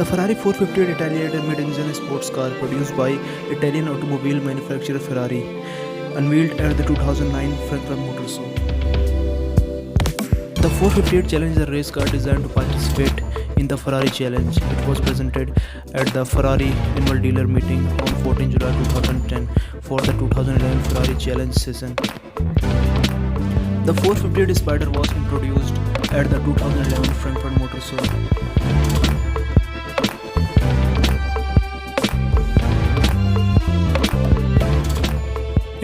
The Ferrari 458 Italia is a mid-engine sports car produced by Italian automobile manufacturer Ferrari, unveiled at the 2009 Frankfurt Motor Show. The 458 Challenge is a race car designed to participate in the Ferrari Challenge. It was presented at the Ferrari annual dealer meeting on 14 July 2010 for the 2011 Ferrari Challenge season. The 458 Spyder was introduced at the 2011 Frankfurt Motor Show.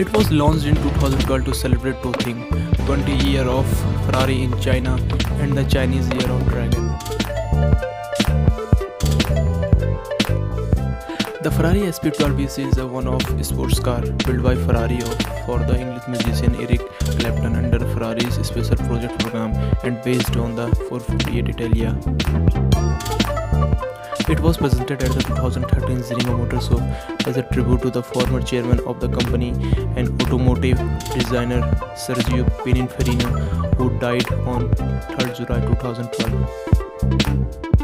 It was launched in 2012 to celebrate two things: 20 years of Ferrari in China and the Chinese Year of Dragon. The Ferrari SP12 EC is a one-off sports car built by Ferrari for the English musician Eric Clapton under Ferrari's special project program and based on the 458 Italia. It was presented at the 2013 Zurich Motor Show as a tribute to the former chairman of the company and automotive designer Sergio Pininfarina, who died on 3rd July 2012.